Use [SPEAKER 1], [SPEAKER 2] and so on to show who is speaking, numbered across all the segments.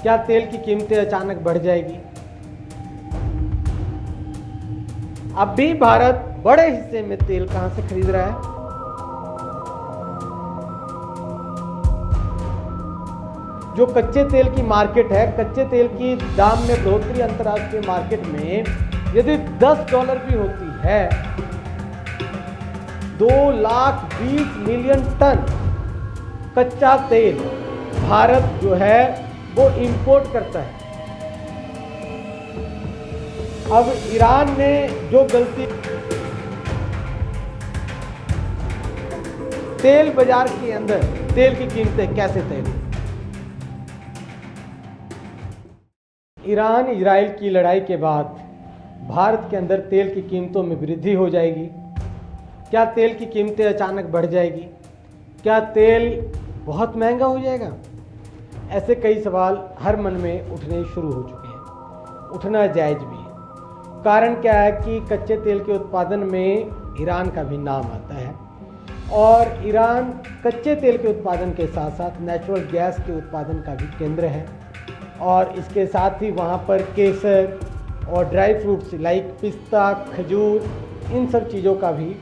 [SPEAKER 1] क्या तेल की कीमतें अचानक बढ़ जाएगी? अब भी भारत बड़े हिस्से में तेल कहां से खरीद रहा है? जो कच्चे तेल की मार्केट है, कच्चे तेल की दाम में बढ़ोतरी अंतर्राष्ट्रीय मार्केट में यदि $10 भी होती है, 2,20,000,000 टन कच्चा तेल भारत जो है वो इंपोर्ट करता है। अब ईरान ने जो गलती, तेल बाजार के अंदर तेल की कीमतें कैसे तय हुई? ईरान इजराइल की लड़ाई के बाद भारत के अंदर तेल की कीमतों में वृद्धि हो जाएगी? क्या तेल की कीमतें अचानक बढ़ जाएगी? क्या तेल बहुत महंगा हो जाएगा? ऐसे कई सवाल हर मन में उठने शुरू हो चुके हैं, उठना जायज़ भी है। कारण क्या है कि कच्चे तेल के उत्पादन में ईरान का भी नाम आता है और ईरान कच्चे तेल के उत्पादन के साथ साथ नेचुरल गैस के उत्पादन का भी केंद्र है और इसके साथ ही वहाँ पर केसर और ड्राई फ्रूट्स लाइक पिस्ता, खजूर, इन सब चीज़ों का भी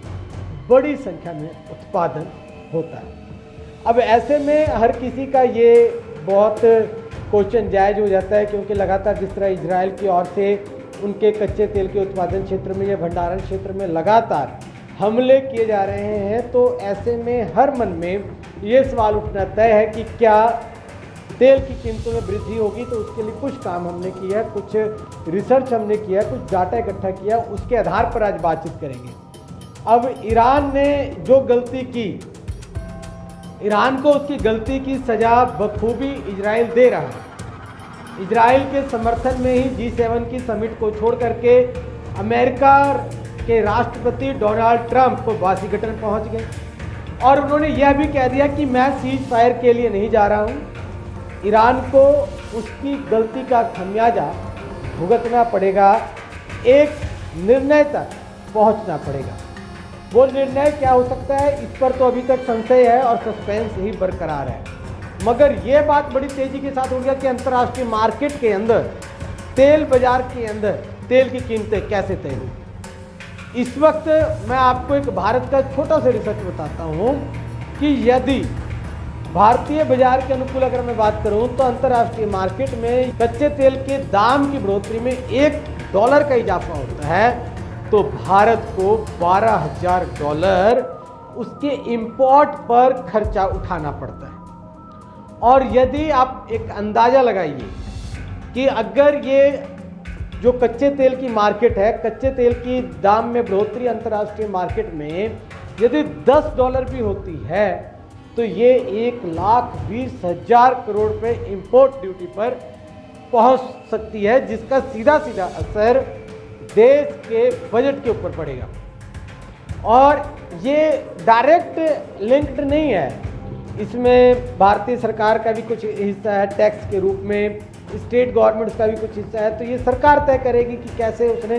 [SPEAKER 1] बड़ी संख्या में उत्पादन होता है। अब ऐसे में हर किसी का ये बहुत क्वेश्चन जायज़ हो जाता है, क्योंकि लगातार जिस तरह इजराइल की ओर से उनके कच्चे तेल के उत्पादन क्षेत्र में या भंडारण क्षेत्र में लगातार हमले किए जा रहे हैं, तो ऐसे में हर मन में ये सवाल उठना तय है कि क्या तेल की कीमतों में वृद्धि होगी। तो उसके लिए कुछ काम हमने किया, कुछ रिसर्च हमने किया, कुछ डाटा इकट्ठा किया, उसके आधार पर आज बातचीत करेंगे। अब ईरान ने जो गलती की, ईरान को उसकी गलती की सजा बखूबी इजराइल दे रहा है। इजराइल के समर्थन में ही G7 की समिट को छोड़ करके अमेरिका के राष्ट्रपति डोनाल्ड ट्रंप वाशिंगटन पहुंच गए और उन्होंने यह भी कह दिया कि मैं सीज फायर के लिए नहीं जा रहा हूं। ईरान को उसकी गलती का खमियाजा भुगतना पड़ेगा, एक निर्णय तक पहुंचना पड़ेगा। वो निर्णय क्या हो सकता है, इस पर तो अभी तक संशय है और सस्पेंस ही बरकरार है। मगर ये बात बड़ी तेजी के साथ हो गया कि अंतर्राष्ट्रीय मार्केट के अंदर, तेल बाजार के अंदर तेल की कीमतें कैसे तय हुई। इस वक्त मैं आपको एक भारत का छोटा सा रिसर्च बताता हूँ कि यदि भारतीय बाजार के अनुकूल अगर मैं बात करूँ तो अंतर्राष्ट्रीय मार्केट में कच्चे तेल के दाम की बढ़ोतरी में $1 का इजाफा होता है तो भारत को $12,000 उसके इंपोर्ट पर खर्चा उठाना पड़ता है। और यदि आप एक अंदाज़ा लगाइए कि अगर ये जो कच्चे तेल की मार्केट है, कच्चे तेल की दाम में बढ़ोतरी अंतर्राष्ट्रीय मार्केट में यदि $10 भी होती है तो ये 1,20,000 करोड़ रुपए इंपोर्ट ड्यूटी पर पहुंच सकती है, जिसका सीधा सीधा असर देश के बजट के ऊपर पड़ेगा। और ये डायरेक्ट लिंक्ड नहीं है, इसमें भारतीय सरकार का भी कुछ हिस्सा है टैक्स के रूप में, स्टेट गवर्नमेंट्स का भी कुछ हिस्सा है। तो ये सरकार तय करेगी कि कैसे उसने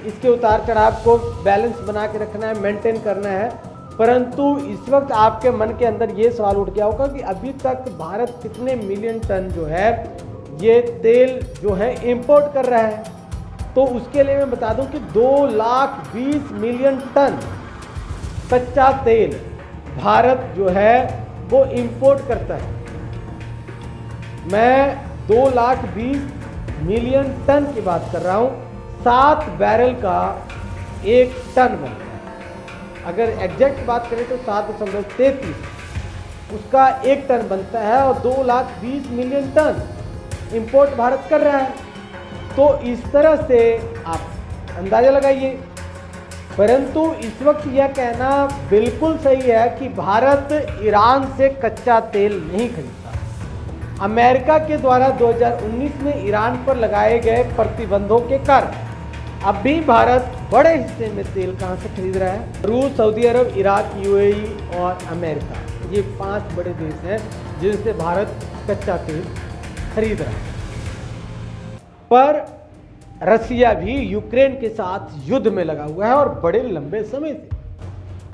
[SPEAKER 1] इसके उतार चढ़ाव को बैलेंस बना के रखना है, मेंटेन करना है। परंतु इस वक्त आपके मन के अंदर ये सवाल उठ गया होगा कि अभी तक भारत कितने मिलियन टन जो है ये तेल जो है इंपोर्ट कर रहा है। तो उसके लिए मैं बता दूं कि 2,20,000,000 टन कच्चा तेल भारत जो है वो इंपोर्ट करता है। मैं 2,20,000,000 टन की बात कर रहा हूँ। 7 बैरल का 1 टन बनता है। अगर एग्जैक्ट बात करें तो 7.33 उसका 1 टन बनता है और 2,20,000,000 टन इंपोर्ट भारत कर रहा है। तो इस तरह से आप अंदाज़ा लगाइए। परंतु इस वक्त यह कहना बिल्कुल सही है कि भारत ईरान से कच्चा तेल नहीं खरीदता। अमेरिका के द्वारा 2019 में ईरान पर लगाए गए प्रतिबंधों के कारण अब भी भारत बड़े हिस्से में तेल कहाँ से खरीद रहा है? रूस, सऊदी अरब, इराक, UAE और अमेरिका, ये 5 बड़े देश हैं जिनसे भारत कच्चा तेल खरीद रहा है। पर रसिया भी यूक्रेन के साथ युद्ध में लगा हुआ है और बड़े लंबे समय से।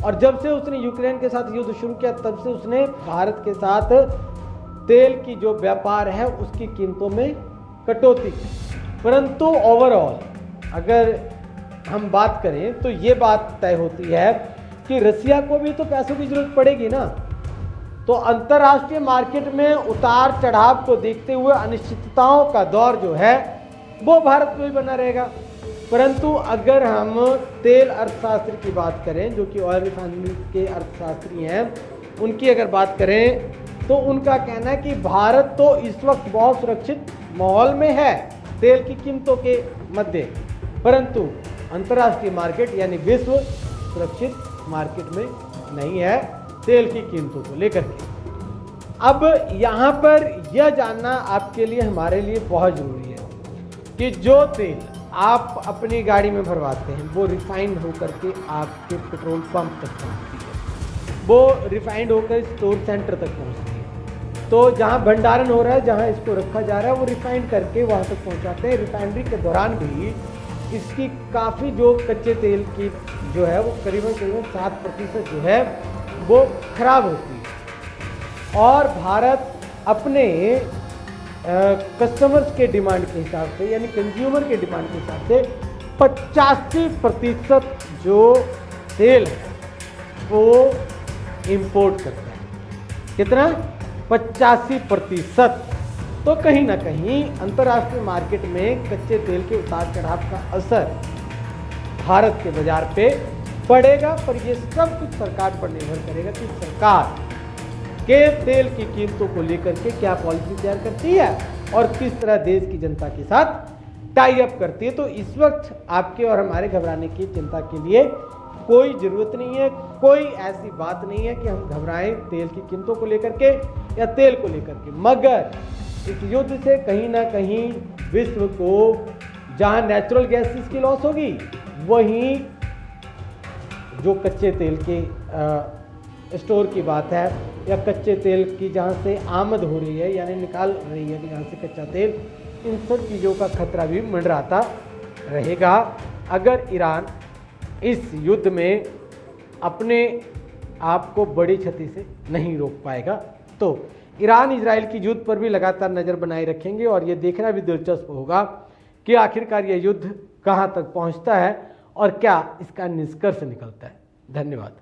[SPEAKER 1] और जब से उसने यूक्रेन के साथ युद्ध शुरू किया तब से उसने भारत के साथ तेल की जो व्यापार है उसकी कीमतों में कटौती की। परंतु ओवरऑल अगर हम बात करें तो ये बात तय होती है कि रसिया को भी तो पैसों की जरूरत पड़ेगी ना। तो अंतर्राष्ट्रीय मार्केट में उतार चढ़ाव को देखते हुए अनिश्चितताओं का दौर जो है वो भारत में भी बना रहेगा। परंतु अगर हम तेल अर्थशास्त्र की बात करें, जो कि ऑयल रिफाइनरी के अर्थशास्त्री हैं, उनकी अगर बात करें तो उनका कहना है कि भारत तो इस वक्त बहुत सुरक्षित माहौल में है तेल की कीमतों के मध्य, परंतु अंतर्राष्ट्रीय मार्केट यानी विश्व सुरक्षित मार्केट में नहीं है तेल की कीमतों को लेकर के। अब यहाँ पर यह जानना आपके लिए, हमारे लिए बहुत ज़रूरी है कि जो तेल आप अपनी गाड़ी में भरवाते हैं वो रिफाइंड होकर के आपके पेट्रोल पंप तक पहुँचती है, वो रिफाइंड होकर स्टोर सेंटर तक पहुँचती है। तो जहाँ भंडारण हो रहा है, जहाँ इसको रखा जा रहा है, वो रिफाइंड करके वहाँ तक पहुँचाते हैं। रिफाइनरी के दौरान भी इसकी काफ़ी जो कच्चे तेल की जो है वो करीबन 7% जो है वो खराब होती है। और भारत अपने कस्टमर्स के डिमांड के हिसाब से, यानी कंज्यूमर के डिमांड के हिसाब से 85% जो तेल है वो इंपोर्ट करता है। कितना? 85%। तो कहीं ना कहीं अंतर्राष्ट्रीय मार्केट में कच्चे तेल के उतार चढ़ाव का असर भारत के बाजार पे पड़ेगा। पर ये सब कुछ सरकार पर निर्भर करेगा कि सरकार के तेल की कीमतों को लेकर के क्या पॉलिसी तैयार करती है और किस तरह देश की जनता के साथ टाई अप करती है। तो इस वक्त आपके और हमारे घबराने की चिंता के लिए कोई ज़रूरत नहीं है, कोई ऐसी बात नहीं है कि हम घबराएं तेल की कीमतों को लेकर के या तेल को लेकर के। मगर इस युद्ध से कहीं ना कहीं विश्व को जहां नेचुरल गैसेस की लॉस होगी, वहीं जो कच्चे तेल के स्टोर की बात है या कच्चे तेल की जहां से आमद हो रही है, यानी निकाल रही है जहां से कच्चा तेल, इन सब चीज़ों का खतरा भी मंडराता रहेगा। अगर ईरान इस युद्ध में अपने आप को बड़ी क्षति से नहीं रोक पाएगा तो ईरान इजराइल की युद्ध पर भी लगातार नज़र बनाए रखेंगे। और ये देखना भी दिलचस्प होगा कि आखिरकार यह युद्ध कहां तक पहुंचता है और क्या इसका निष्कर्ष निकलता है। धन्यवाद।